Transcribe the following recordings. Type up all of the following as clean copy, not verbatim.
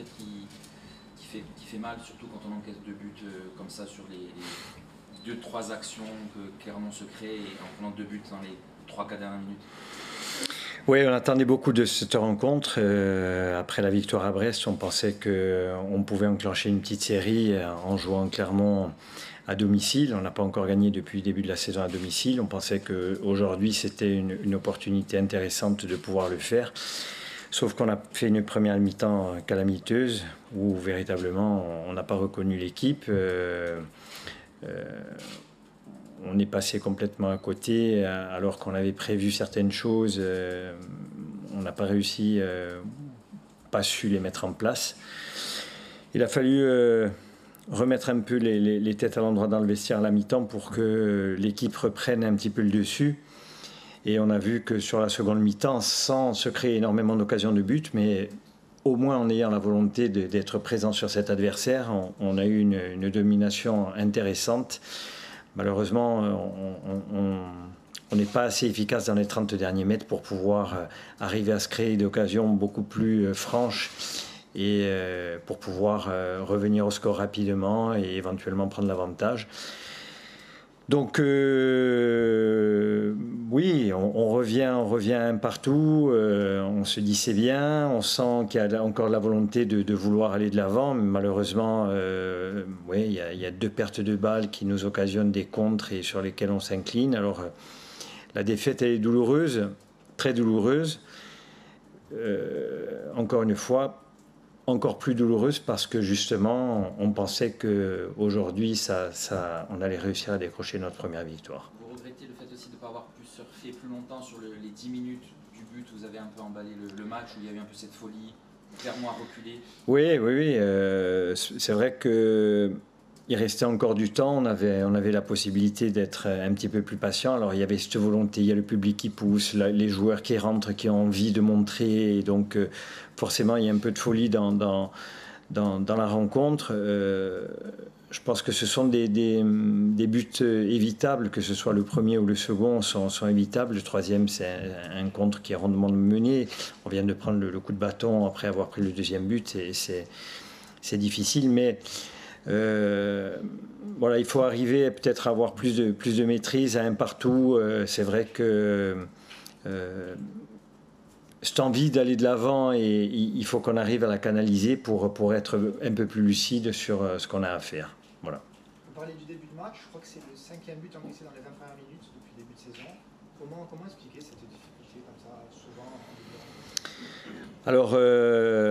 fait qui fait mal, surtout quand on encaisse 2 buts comme ça sur les 2-3 actions que Clermont se crée et en prenant 2 buts dans les 3-4 dernières minutes. Oui, on attendait beaucoup de cette rencontre. Après la victoire à Brest, on pensait qu'on pouvait enclencher une petite série en jouant Clermont à domicile. On n'a pas encore gagné depuis le début de la saison à domicile. On pensait qu'aujourd'hui, c'était une opportunité intéressante de pouvoir le faire. Sauf qu'on a fait une première mi-temps calamiteuse où véritablement on n'a pas reconnu l'équipe. On est passé complètement à côté alors qu'on avait prévu certaines choses. On n'a pas réussi, pas su les mettre en place. Il a fallu remettre un peu les têtes à l'endroit dans le vestiaire à la mi-temps pour que l'équipe reprenne un petit peu le dessus. Et on a vu que sur la seconde mi-temps, sans se créer énormément d'occasions de but, mais au moins en ayant la volonté d'être présent sur cet adversaire, on a eu une domination intéressante. Malheureusement, on n'est pas assez efficace dans les 30 derniers mètres pour pouvoir arriver à se créer des occasions beaucoup plus franches et pour pouvoir revenir au score rapidement et éventuellement prendre l'avantage. Donc oui, on revient un partout, on se dit c'est bien, on sent qu'il y a encore la volonté de vouloir aller de l'avant, mais malheureusement, oui, il y a 2 pertes de balles qui nous occasionnent des contres et sur lesquelles on s'incline. Alors la défaite, elle est douloureuse, très douloureuse. Encore une fois, encore plus douloureuse parce que justement, on pensait qu'aujourd'hui, on allait réussir à décrocher notre première victoire. Vous regrettez le fait aussi de ne pas avoir pu surfer plus longtemps sur les 10 minutes du but où vous avez un peu emballé le match, où il y avait un peu cette folie, Clermont a reculé? Oui. C'est vrai qu'il restait encore du temps, on avait la possibilité d'être un petit peu plus patient. Alors il y avait cette volonté, il y a le public qui pousse, les joueurs qui rentrent, qui ont envie de montrer, et donc forcément il y a un peu de folie dans la rencontre. Je pense que ce sont des buts évitables, que ce soit le premier ou le second, sont évitables. Le troisième, c'est un contre qui est rondement mené. On vient de prendre le coup de bâton après avoir pris le deuxième but, et c'est difficile, mais voilà, il faut arriver peut-être à avoir plus de maîtrise à un partout. C'est vrai que cette envie d'aller de l'avant, et il faut qu'on arrive à la canaliser pour être un peu plus lucide sur ce qu'on a à faire. Voilà. Vous parlez du début de match, je crois que c'est le 5e but encaissé dans les 20 premières minutes depuis le début de saison. Comment expliquer cette difficulté comme ça, souvent Alors,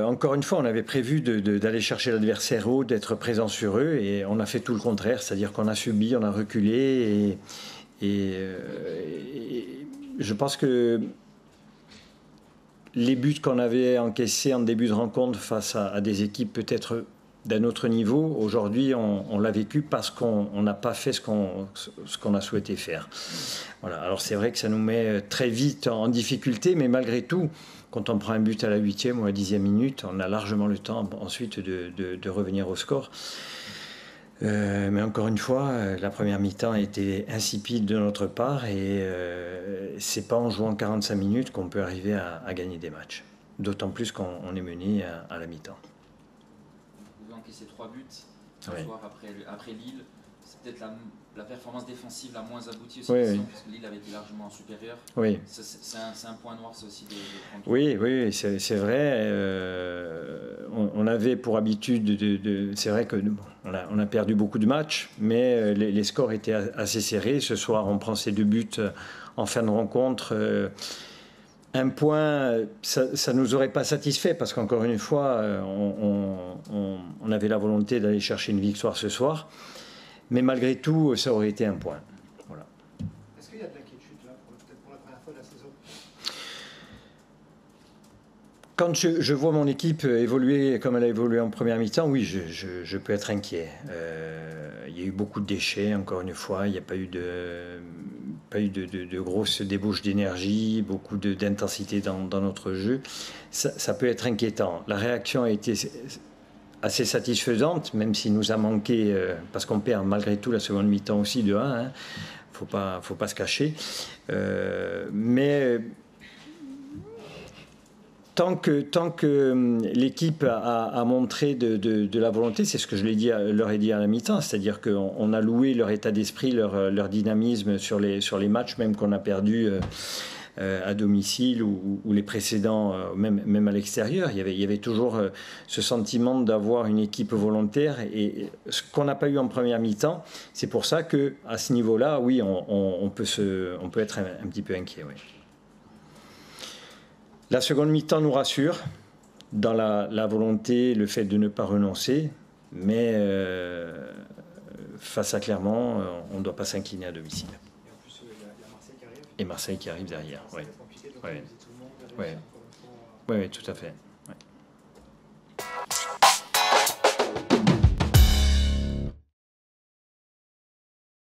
encore une fois, on avait prévu d'aller chercher l'adversaire haut, d'être présent sur eux, et on a fait tout le contraire, c'est-à-dire qu'on a subi, on a reculé, et je pense que les buts qu'on avait encaissés en début de rencontre face à des équipes peut-être d'un autre niveau, aujourd'hui on l'a vécu parce qu'on n'a pas fait ce qu'on a souhaité faire. Voilà. Alors c'est vrai que ça nous met très vite en difficulté, mais malgré tout, quand on prend un but à la 8e ou à la 10e minute, on a largement le temps ensuite de revenir au score. Mais encore une fois, la première mi-temps a été insipide de notre part, et c'est pas en jouant 45 minutes qu'on peut arriver à gagner des matchs. D'autant plus qu'on est mené à la mi-temps. Vous pouvez encaisser 3 buts ce Oui. soir après Lille. C'est peut-être la performance défensive la moins aboutie aussi, Oui. parce que Lille avait été largement supérieur. Oui. C'est un point noir, ça aussi, de prendre. Oui, c'est vrai. On avait pour habitude c'est vrai que on a perdu beaucoup de matchs, mais les scores étaient assez serrés. Ce soir, on prend ces 2 buts en fin de rencontre. Un point, ça nous aurait pas satisfait, parce qu'encore une fois, on avait la volonté d'aller chercher une victoire ce soir. Mais malgré tout, ça aurait été un point. Voilà. Est-ce qu'il y a de l'inquiétude là, peut-être pour la première fois de la saison? Quand je vois mon équipe évoluer comme elle a évolué en première mi-temps, oui, je peux être inquiet. Il y a eu beaucoup de déchets, encore une fois. Il n'y a pas eu de grosses débauches d'énergie, beaucoup d'intensité dans notre jeu. Ça peut être inquiétant. La réaction a été assez satisfaisante, même s'il nous a manqué, parce qu'on perd malgré tout la seconde mi-temps aussi de 1, hein. Faut pas se cacher. Mais tant que l'équipe a montré de la volonté, c'est ce que je leur ai dit à la mi-temps, c'est-à-dire qu'on a loué leur état d'esprit, leur dynamisme sur les matchs, même qu'on a perdu à domicile ou les précédents, même à l'extérieur. Il y avait toujours ce sentiment d'avoir une équipe volontaire, et ce qu'on n'a pas eu en première mi-temps. C'est pour ça qu'à ce niveau-là, oui, on peut être un petit peu inquiet. Oui. La seconde mi-temps nous rassure dans la volonté, le fait de ne pas renoncer, mais face à Clermont, on ne doit pas s'incliner à domicile. Et en plus, il y a Marseille qui arrive. Et Marseille qui arrive derrière. Oui, C'est compliqué de ouais. tout le monde Ouais. derrière. Oui, tout à fait.